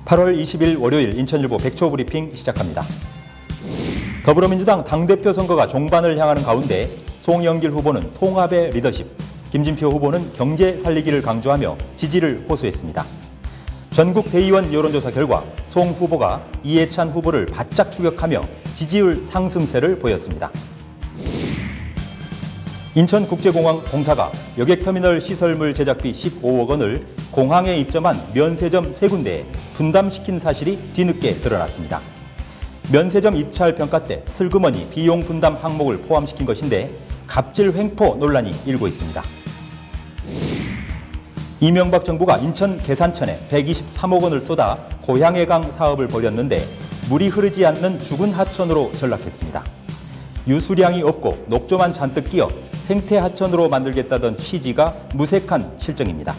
8월 20일 월요일 인천일보 백초 브리핑 시작합니다. 더불어민주당 당대표 선거가 종반을 향하는 가운데 송영길 후보는 통합의 리더십, 김진표 후보는 경제 살리기를 강조하며 지지를 호소했습니다. 전국 대의원 여론조사 결과 송 후보가 이해찬 후보를 바짝 추격하며 지지율 상승세를 보였습니다. 인천국제공항 공사가 여객터미널 시설물 제작비 15억 원을 공항에 입점한 면세점 3군데에 분담시킨 사실이 뒤늦게 드러났습니다. 면세점 입찰 평가 때 슬그머니 비용 분담 항목을 포함시킨 것인데 갑질 횡포 논란이 일고 있습니다. 이명박 정부가 인천 계산천에 123억 원을 쏟아 고향해강 사업을 벌였는데 물이 흐르지 않는 죽은 하천으로 전락했습니다. 유수량이 없고 녹조만 잔뜩 끼어 생태 하천으로 만들겠다던 취지가 무색한 실정입니다.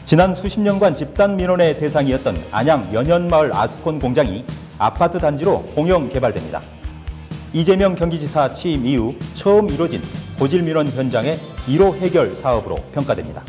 지난 수십 년간 집단 민원의 대상이었던 안양 연현마을 아스콘 공장이 아파트 단지로 공영 개발됩니다. 이재명 경기지사 취임 이후 처음 이뤄진 고질 민원 현장의 1호 해결 사업으로 평가됩니다.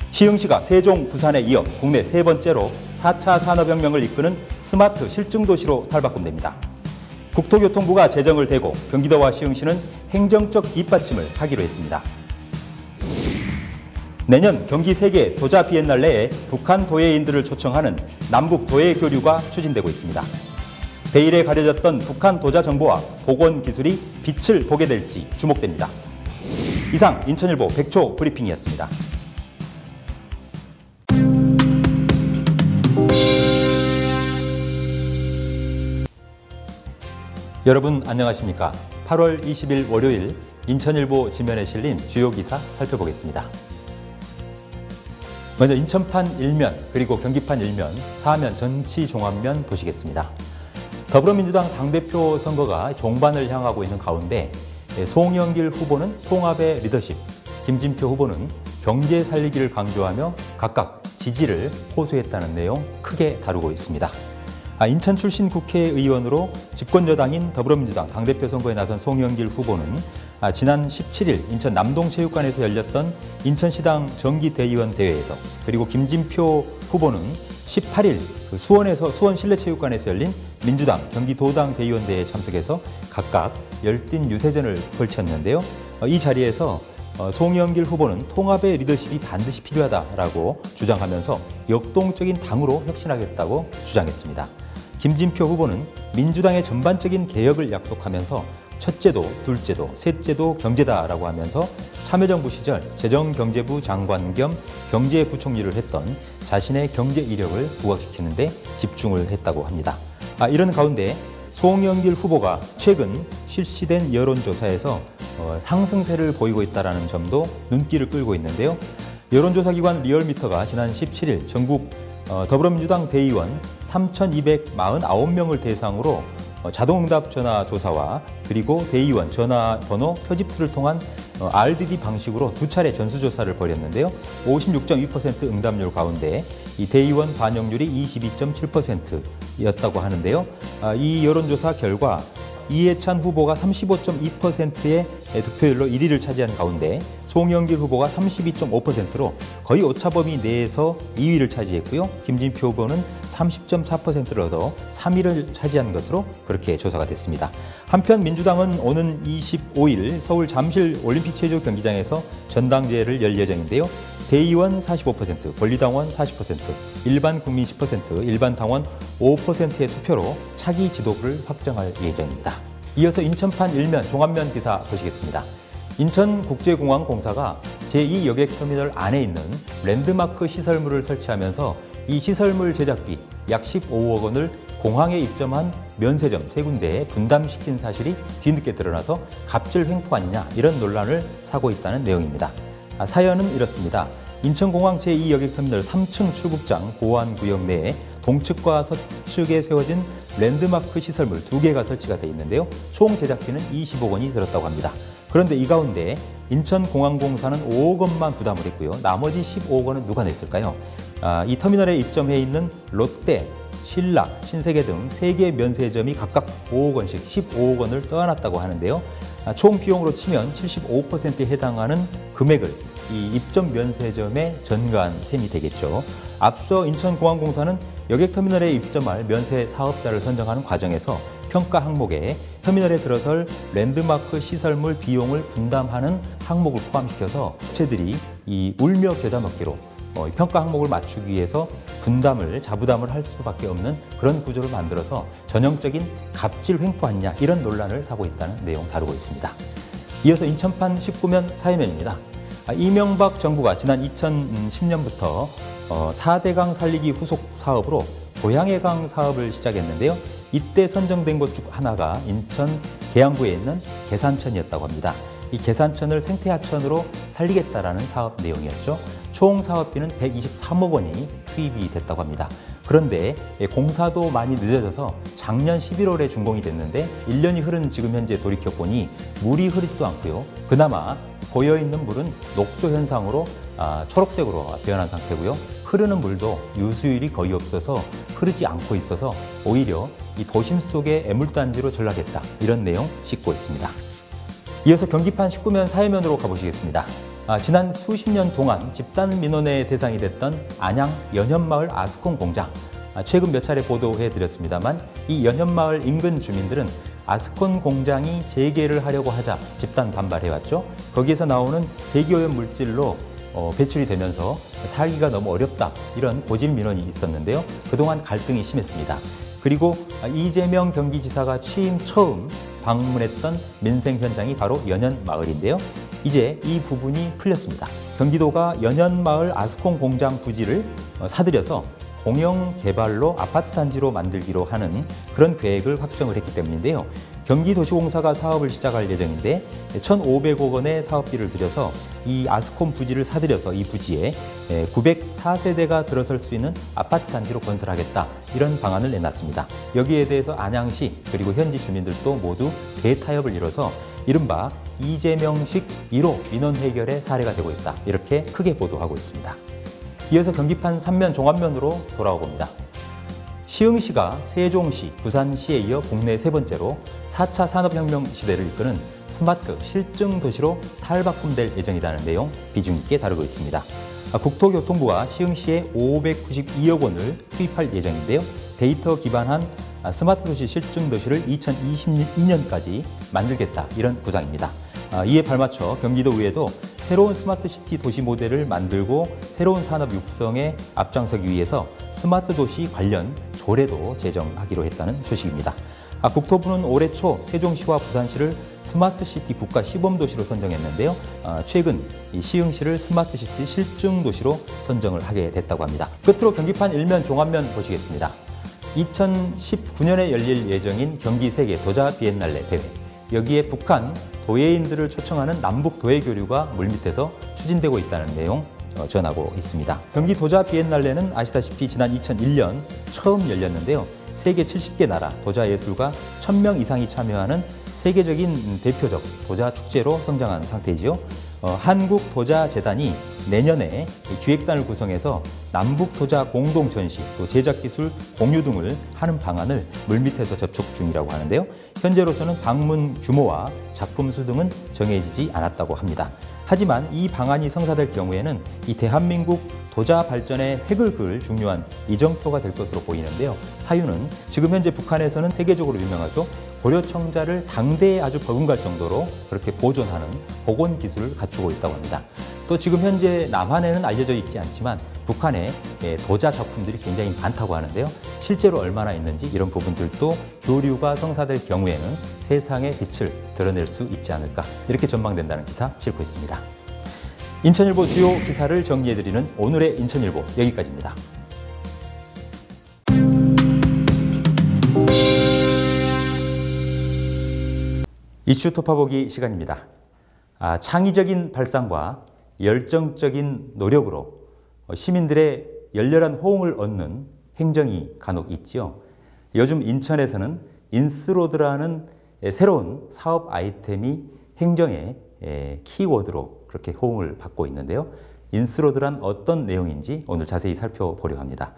시흥시가 세종, 부산에 이어 국내 3번째로 4차 산업혁명을 이끄는 스마트 실증도시로 탈바꿈됩니다. 국토교통부가 재정을 대고 경기도와 시흥시는 행정적 뒷받침을 하기로 했습니다. 내년 경기 세계 도자 비엔날 내에 북한 도예인들을 초청하는 남북 도예 교류가 추진되고 있습니다. 베일에 가려졌던 북한 도자 정보와 복원 기술이 빛을 보게 될지 주목됩니다. 이상 인천일보 백초 브리핑이었습니다. 여러분 안녕하십니까? 8월 20일 월요일 인천일보 지면에 실린 주요 기사 살펴보겠습니다. 먼저 인천판 1면 그리고 경기판 1면, 4면 전치 종합면 보시겠습니다. 더불어민주당 당대표 선거가 종반을 향하고 있는 가운데 송영길 후보는 통합의 리더십, 김진표 후보는 경제 살리기를 강조하며 각각 지지를 호소했다는 내용 크게 다루고 있습니다. 인천 출신 국회의원으로 집권여당인 더불어민주당 당대표 선거에 나선 송영길 후보는 지난 17일 인천 남동체육관에서 열렸던 인천시당 정기대의원 대회에서, 그리고 김진표 후보는 18일 수원 실내체육관에서 열린 민주당 경기도당 대의원 대회에 참석해서 각각 열띤 유세전을 펼쳤는데요. 이 자리에서 송영길 후보는 통합의 리더십이 반드시 필요하다라고 주장하면서 역동적인 당으로 혁신하겠다고 주장했습니다. 김진표 후보는 민주당의 전반적인 개혁을 약속하면서 첫째도, 둘째도, 셋째도 경제다라고 하면서 참여정부 시절 재정경제부 장관 겸 경제부총리를 했던 자신의 경제 이력을 부각시키는 데 집중을 했다고 합니다. 이런 가운데 송영길 후보가 최근 실시된 여론조사에서 상승세를 보이고 있다는 점도 눈길을 끌고 있는데요. 여론조사기관 리얼미터가 지난 17일 전국 더불어민주당 대의원 3,249명을 대상으로 자동응답 전화 조사와 그리고 대의원 전화번호 표집틀을 통한 RDD 방식으로 2차례 전수조사를 벌였는데요. 56.2% 응답률 가운데 이 대의원 반영률이 22.7%였다고 하는데요. 이 여론조사 결과 이해찬 후보가 35.2%의 득표율로 1위를 차지한 가운데 송영길 후보가 32.5%로 거의 오차범위 내에서 2위를 차지했고요. 김진표 후보는 30.4%를 얻어 3위를 차지한 것으로 그렇게 조사가 됐습니다. 한편 민주당은 오는 25일 서울 잠실 올림픽 체조 경기장에서 전당대회를 열 예정인데요. 대의원 45%, 권리당원 40%, 일반 국민 10%, 일반 당원 5%의 투표로 차기 지도부를 확정할 예정입니다. 이어서 인천판 1면 종합면 기사 보시겠습니다. 인천국제공항 공사가 제2여객터미널 안에 있는 랜드마크 시설물을 설치하면서 이 시설물 제작비 약 15억 원을 공항에 입점한 면세점 3군데에 분담시킨 사실이 뒤늦게 드러나서 갑질 횡포 아니냐 이런 논란을 사고 있다는 내용입니다. 사연은 이렇습니다. 인천공항 제2여객터미널 3층 출국장 보안구역 내에 동측과 서측에 세워진 랜드마크 시설물 2개가 설치가 되어 있는데요. 총 제작비는 20억 원이 들었다고 합니다. 그런데 이 가운데 인천공항공사는 5억 원만 부담을 했고요. 나머지 15억 원은 누가 냈을까요? 이 터미널에 입점해 있는 롯데, 신라, 신세계 등 3개 면세점이 각각 5억 원씩 15억 원을 떠안았다고 하는데요. 총 비용으로 치면 75%에 해당하는 금액을 이 입점 면세점에 전가한 셈이 되겠죠. 앞서 인천공항공사는 여객터미널에 입점할 면세 사업자를 선정하는 과정에서 평가 항목에 터미널에 들어설 랜드마크 시설물 비용을 분담하는 항목을 포함시켜서 업체들이 이 울며 겨자 먹기로 평가 항목을 맞추기 위해서 자부담을 할 수밖에 없는 그런 구조를 만들어서 전형적인 갑질 횡포 아니냐 이런 논란을 사고 있다는 내용 다루고 있습니다. 이어서 인천판 19면 사회면입니다. 이명박 정부가 지난 2010년부터 4대강 살리기 후속 사업으로 고양해강 사업을 시작했는데요. 이때 선정된 곳 중 하나가 인천 계양구에 있는 계산천이었다고 합니다. 이 계산천을 생태하천으로 살리겠다라는 사업 내용이었죠. 총 사업비는 123억 원이 투입이 됐다고 합니다. 그런데 공사도 많이 늦어져서 작년 11월에 준공이 됐는데 1년이 흐른 지금 현재 돌이켜보니 물이 흐르지도 않고요. 그나마 고여있는 물은 녹조 현상으로 초록색으로 변한 상태고요. 흐르는 물도 유수율이 거의 없어서 흐르지 않고 있어서 오히려 이 도심 속의 애물단지로 전락했다. 이런 내용 싣고 있습니다. 이어서 경기판 19면 사회면으로 가보시겠습니다. 지난 수십 년 동안 집단 민원의 대상이 됐던 안양 연현마을 아스콘 공장. 최근 몇 차례 보도해드렸습니다만 이 연현마을 인근 주민들은 아스콘 공장이 재개를 하려고 하자 집단 반발해왔죠. 거기에서 나오는 대기오염 물질로 배출이 되면서 살기가 너무 어렵다 이런 고질 민원이 있었는데요. 그동안 갈등이 심했습니다. 그리고 이재명 경기지사가 취임 처음 방문했던 민생 현장이 바로 연현마을인데요. 이제 이 부분이 풀렸습니다. 경기도가 연현마을 아스콘 공장 부지를 사들여서 공영 개발로 아파트 단지로 만들기로 하는 그런 계획을 확정을 했기 때문인데요. 경기도시공사가 사업을 시작할 예정인데 1,500억 원의 사업비를 들여서 이 아스콘 부지를 사들여서 이 부지에 904세대가 들어설 수 있는 아파트 단지로 건설하겠다 이런 방안을 내놨습니다. 여기에 대해서 안양시 그리고 현지 주민들도 모두 대타협을 이뤄서 이른바 이재명식 1호 민원 해결의 사례가 되고 있다. 이렇게 크게 보도하고 있습니다. 이어서 경기판 3면 종합면으로 돌아와 봅니다. 시흥시가 세종시, 부산시에 이어 국내 세 번째로 4차 산업혁명 시대를 이끄는 스마트 실증 도시로 탈바꿈될 예정이라는 내용 비중 있게 다루고 있습니다. 국토교통부가 시흥시에 592억 원을 투입할 예정인데요. 데이터 기반한 스마트 도시 실증 도시를 2022년까지 만들겠다 이런 구상입니다. 이에 발맞춰 경기도의회도 새로운 스마트시티 도시 모델을 만들고 새로운 산업 육성에 앞장서기 위해서 스마트 도시 관련 조례도 제정하기로 했다는 소식입니다. 국토부는 올해 초 세종시와 부산시를 스마트시티 국가 시범도시로 선정했는데요. 최근 이 시흥시를 스마트시티 실증도시로 선정을 하게 됐다고 합니다. 끝으로 경기판 1면 종합면 보시겠습니다. 2019년에 열릴 예정인 경기 세계 도자 비엔날레 대회. 여기에 북한 도예인들을 초청하는 남북 도예 교류가 물밑에서 추진되고 있다는 내용 전하고 있습니다. 경기 도자 비엔날레는 아시다시피 지난 2001년 처음 열렸는데요. 세계 70개 나라 도자 예술가 1000명 이상이 참여하는 세계적인 대표적 도자 축제로 성장한 상태이지요. 한국도자재단이 내년에 기획단을 구성해서 남북 도자 공동 전시, 또 제작 기술 공유 등을 하는 방안을 물밑에서 접촉 중이라고 하는데요. 현재로서는 방문 규모와 작품 수 등은 정해지지 않았다고 합니다. 하지만 이 방안이 성사될 경우에는 이 대한민국 도자 발전에 획을 그을 중요한 이정표가 될 것으로 보이는데요. 사유는 지금 현재 북한에서는 세계적으로 유명하죠. 고려청자를 당대에 아주 버금갈 정도로 그렇게 보존하는 복원 기술을 갖추고 있다고 합니다. 또 지금 현재 남한에는 알려져 있지 않지만 북한의 도자 작품들이 굉장히 많다고 하는데요. 실제로 얼마나 있는지 이런 부분들도 교류가 성사될 경우에는 세상의 빛을 드러낼 수 있지 않을까 이렇게 전망된다는 기사 싣고 있습니다. 인천일보 주요 기사를 정리해드리는 오늘의 인천일보 여기까지입니다. 이슈 토파보기 시간입니다. 창의적인 발상과 열정적인 노력으로 시민들의 열렬한 호응을 얻는 행정이 간혹 있지요. 요즘 인천에서는 인스로드라는 새로운 사업 아이템이 행정의 키워드로 그렇게 호응을 받고 있는데요. 인스로드란 어떤 내용인지 오늘 자세히 살펴보려 합니다.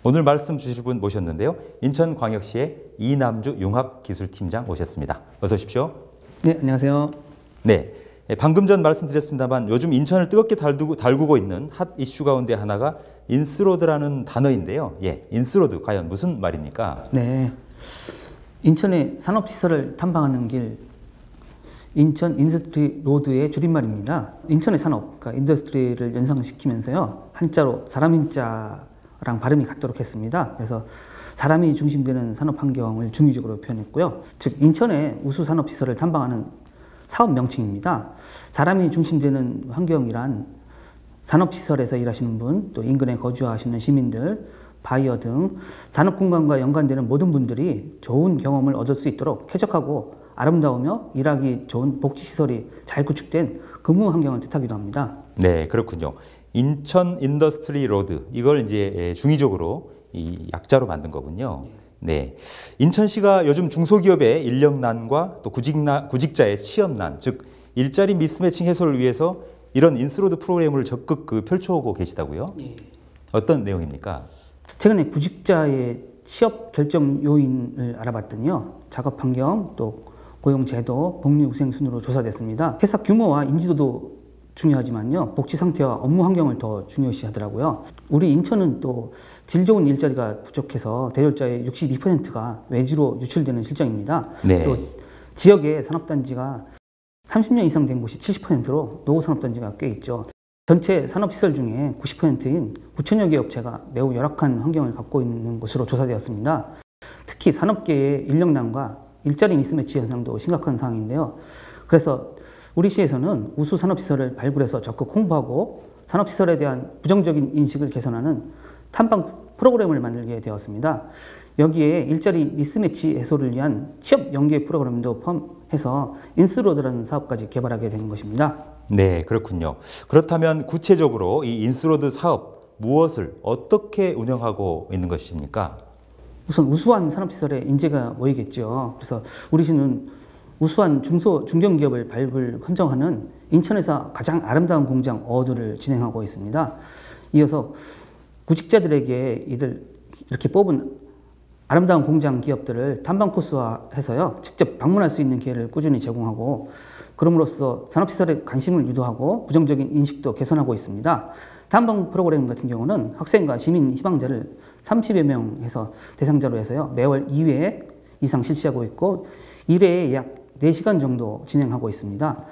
오늘 말씀 주실 분 모셨는데요. 인천광역시의 이남주 융합기술팀장 오셨습니다. 어서 오십시오. 네, 안녕하세요. 네, 방금 전 말씀드렸습니다만 요즘 인천을 뜨겁게 달구고 있는 핫 이슈 가운데 하나가 인스로드라는 단어인데요. 예, 인스로드 과연 무슨 말입니까? 네, 인천의 산업시설을 탐방하는 길, 인천 인더스트리 로드의 줄임말입니다. 인천의 산업, 그러니까 인더스트리를 연상시키면서요, 한자로 사람 인자랑 발음이 같도록 했습니다. 그래서 사람이 중심되는 산업 환경을 중의적으로 표현했고요. 즉 인천의 우수 산업시설을 탐방하는 사업 명칭입니다. 사람이 중심되는 환경이란 산업시설에서 일하시는 분, 또 인근에 거주하시는 시민들, 바이어 등 산업공간과 연관되는 모든 분들이 좋은 경험을 얻을 수 있도록 쾌적하고 아름다우며 일하기 좋은 복지시설이 잘 구축된 근무 환경을 뜻하기도 합니다. 네, 그렇군요. 인천 인더스트리 로드, 이걸 이제 중의적으로 이 약자로 만든 거군요. 네, 인천시가 요즘 중소기업의 인력난과 또 구직자의 취업난, 즉 일자리 미스매칭 해소를 위해서 이런 인스로드 프로그램을 적극 펼쳐오고 계시다고요? 네. 어떤 내용입니까? 최근에 구직자의 취업 결정 요인을 알아봤더니요, 작업 환경, 또 고용 제도, 복리 우생 순으로 조사됐습니다. 회사 규모와 인지도도 중요하지만요, 복지 상태와 업무 환경을 더 중요시하더라고요. 우리 인천은 또 질 좋은 일자리가 부족해서 대졸자의 62%가 외지로 유출되는 실정입니다. 네. 또 지역의 산업단지가 30년 이상 된 곳이 70%로 노후산업단지가 꽤 있죠. 전체 산업시설 중에 90%인 9천여 개 업체가 매우 열악한 환경을 갖고 있는 것으로 조사되었습니다. 특히 산업계의 인력난과 일자리 미스매치 현상도 심각한 상황인데요. 그래서 우리 시에서는 우수 산업시설을 발굴해서 적극 홍보하고 산업시설에 대한 부정적인 인식을 개선하는 탐방 프로그램을 만들게 되었습니다. 여기에 일자리 미스매치 해소를 위한 취업 연계 프로그램도 포함해서 인스로드라는 사업까지 개발하게 된 것입니다. 네, 그렇군요. 그렇다면 구체적으로 이 인스로드 사업 무엇을 어떻게 운영하고 있는 것입니까? 우선 우수한 산업시설에 인재가 모이겠죠. 그래서 우리 시는 우수한 중견기업을 발굴 선정하는 인천에서 가장 아름다운 공장 어워드를 진행하고 있습니다. 이어서 구직자들에게 이렇게 뽑은 아름다운 공장 기업들을 탐방 코스화해서요, 직접 방문할 수 있는 기회를 꾸준히 제공하고, 그럼으로써 산업시설에 관심을 유도하고 부정적인 인식도 개선하고 있습니다. 탐방 프로그램 같은 경우는 학생과 시민 희망자를 30여 명 해서 대상자로 해서요, 매월 2회 이상 실시하고 있고 1회에 약 4시간 정도 진행하고 있습니다.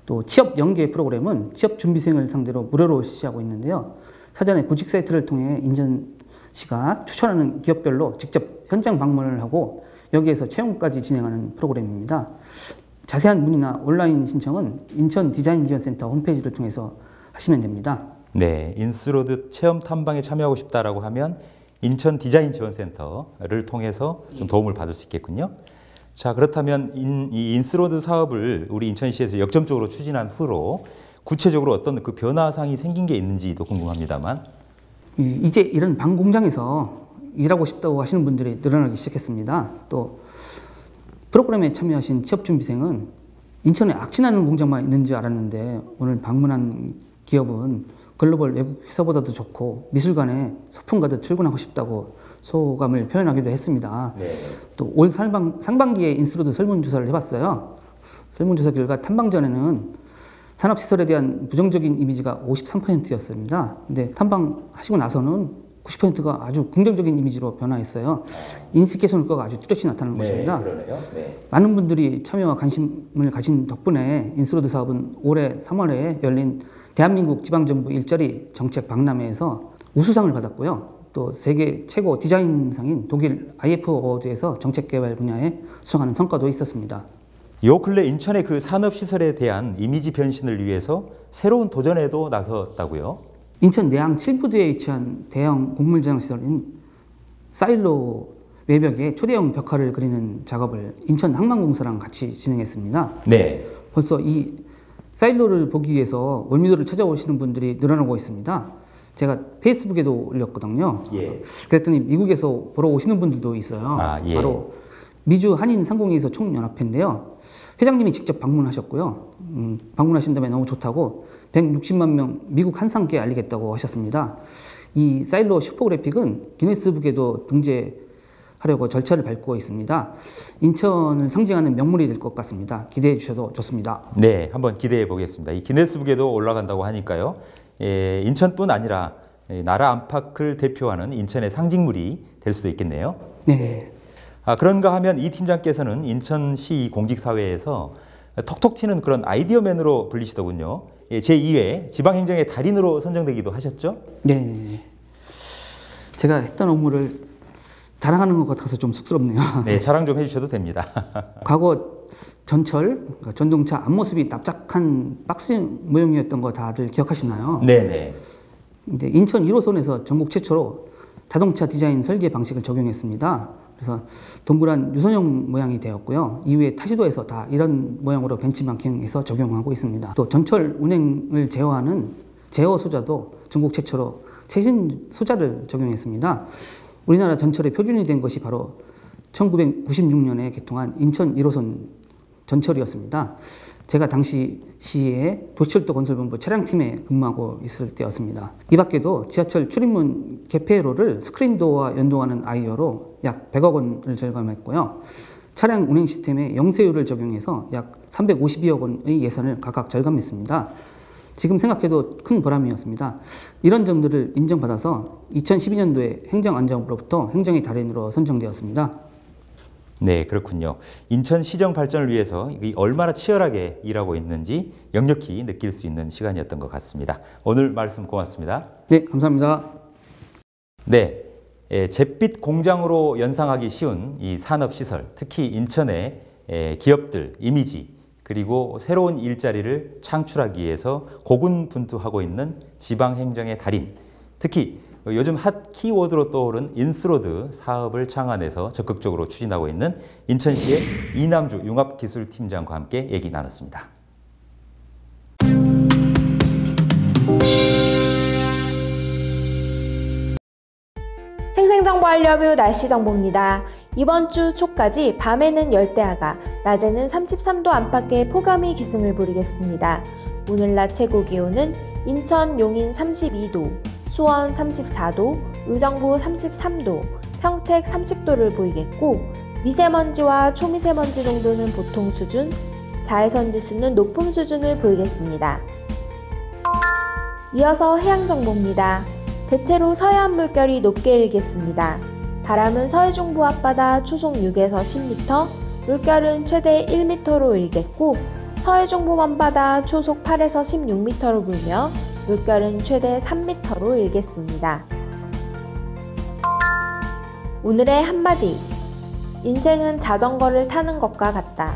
또 취업 연계 프로그램은 취업 준비생을 상대로 무료로 실시하고 있는데요. 사전에 구직 사이트를 통해 인천시가 추천하는 기업별로 직접 현장 방문을 하고 여기에서 채용까지 진행하는 프로그램입니다. 자세한 문의나 온라인 신청은 인천 디자인 지원센터 홈페이지를 통해서 하시면 됩니다. 네, 인스로드 체험 탐방에 참여하고 싶다라고 하면 인천 디자인 지원센터를 통해서 좀 도움을 받을 수 있겠군요. 자, 그렇다면 이 인스로드 사업을 우리 인천시에서 역점적으로 추진한 후로 구체적으로 어떤 그 변화상이 생긴 게 있는지도 궁금합니다만. 이제 이런 방 공장에서 일하고 싶다고 하시는 분들이 늘어나기 시작했습니다. 또 프로그램에 참여하신 취업준비생은 인천에 악취나는 공장만 있는 줄 알았는데 오늘 방문한 기업은 글로벌 외국 회사보다도 좋고 미술관에 소풍 가듯 출근하고 싶다고 소감을 표현하기도 했습니다. 네. 또 올 상반기에 인스로드 설문조사를 해봤어요. 설문조사 결과 탐방 전에는 산업시설에 대한 부정적인 이미지가 53%였습니다. 근데 탐방하시고 나서는 90%가 아주 긍정적인 이미지로 변화했어요. 인식 개선 효과가 아주 뚜렷이 나타나는 것입니다. 그러네요. 네. 많은 분들이 참여와 관심을 가진 덕분에 인스로드 사업은 올해 3월에 열린 대한민국 지방정부 일자리 정책 박람회에서 우수상을 받았고요. 또 세계 최고 디자인상인 독일 IF 어워드에서 정책개발 분야에 수상하는 성과도 있었습니다. 요 근래 인천의 그 산업시설에 대한 이미지 변신을 위해서 새로운 도전에도 나섰다고요? 인천 내항 7부두에 위치한 대형 곡물 저장시설인 사일로 외벽에 초대형 벽화를 그리는 작업을 인천 항만공사랑 같이 진행했습니다. 네. 벌써 이 사일로를 보기 위해서 월미도를 찾아오시는 분들이 늘어나고 있습니다. 제가 페이스북에도 올렸거든요. 예. 그랬더니 미국에서 보러 오시는 분들도 있어요. 예. 바로 미주 한인 상공회의소 총연합회인데요. 회장님이 직접 방문하셨고요. 방문하신 다음에 너무 좋다고 160만 명 미국 한상께 알리겠다고 하셨습니다. 이 사일로 슈퍼그래픽은 기네스북에도 등재하게 하려고 절차를 밟고 있습니다. 인천을 상징하는 명물이 될 것 같습니다. 기대해 주셔도 좋습니다. 네, 한번 기대해 보겠습니다. 이 기네스북에도 올라간다고 하니까요. 인천뿐 아니라 나라 안팎을 대표하는 인천의 상징물이 될 수도 있겠네요. 네. 그런가 하면 이 팀장께서는 인천시 공직사회에서 톡톡 튀는 그런 아이디어맨으로 불리시더군요. 제2회 지방행정의 달인으로 선정되기도 하셨죠? 네. 제가 했던 업무를 자랑하는 것 같아서 좀 쑥스럽네요. 네, 자랑 좀 해주셔도 됩니다. 과거 전철, 그러니까 전동차 앞모습이 납작한 박스 모형이었던 거 다들 기억하시나요? 네네. 이제 인천 1호선에서 전국 최초로 자동차 디자인 설계 방식을 적용했습니다. 그래서 동그란 유선형 모양이 되었고요. 이후에 타시도에서 다 이런 모양으로 벤치마킹해서 적용하고 있습니다. 또 전철 운행을 제어하는 제어 소자도 전국 최초로 최신 소자를 적용했습니다. 우리나라 전철의 표준이 된 것이 바로 1996년에 개통한 인천 1호선 전철이었습니다. 제가 당시 시에 도시철도 건설본부 차량팀에 근무하고 있을 때였습니다. 이 밖에도 지하철 출입문 개폐로를 스크린도어와 연동하는 아이디어로 약 100억 원을 절감했고요. 차량 운행 시스템에 영세율을 적용해서 약 352억 원의 예산을 각각 절감했습니다. 지금 생각해도 큰 보람이었습니다. 이런 점들을 인정받아서 2012년도에 행정안전부로부터 행정의 달인으로 선정되었습니다. 네, 그렇군요. 인천시정 발전을 위해서 얼마나 치열하게 일하고 있는지 역력히 느낄 수 있는 시간이었던 것 같습니다. 오늘 말씀 고맙습니다. 네, 감사합니다. 네, 잿빛 공장으로 연상하기 쉬운 이 산업시설, 특히 인천의 기업들, 이미지, 그리고 새로운 일자리를 창출하기 위해서 고군분투하고 있는 지방행정의 달인, 특히 요즘 핫 키워드로 떠오른 인스로드 사업을 창안해서 적극적으로 추진하고 있는 인천시의 이남주 융합기술팀장과 함께 얘기 나눴습니다. 생생정보 알려뷰 날씨 정보입니다. 이번 주 초까지 밤에는 열대야가, 낮에는 33도 안팎의 폭염이 기승을 부리겠습니다. 오늘 낮 최고 기온은 인천 용인 32도, 수원 34도, 의정부 33도, 평택 30도를 보이겠고, 미세먼지와 초미세먼지 정도는 보통 수준, 자외선 지수는 높음 수준을 보이겠습니다. 이어서 해양 정보입니다. 대체로 서해안 물결이 높게 일겠습니다. 바람은 서해중부 앞바다 초속 6에서 10m, 물결은 최대 1m로 일겠고, 서해중부 먼바다 초속 8에서 16m로 불며 물결은 최대 3m로 일겠습니다. 오늘의 한마디. 인생은 자전거를 타는 것과 같다.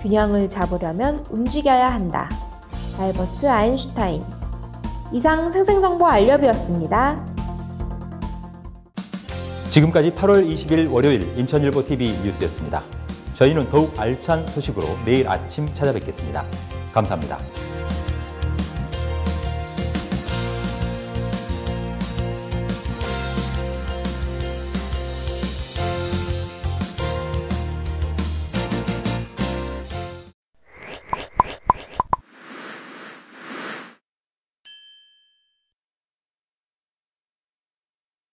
균형을 잡으려면 움직여야 한다. 알버트 아인슈타인. 이상 생생정보 알려뷰였습니다. 지금까지 8월 20일 월요일 인천일보TV 뉴스였습니다. 저희는 더욱 알찬 소식으로 내일 아침 찾아뵙겠습니다. 감사합니다.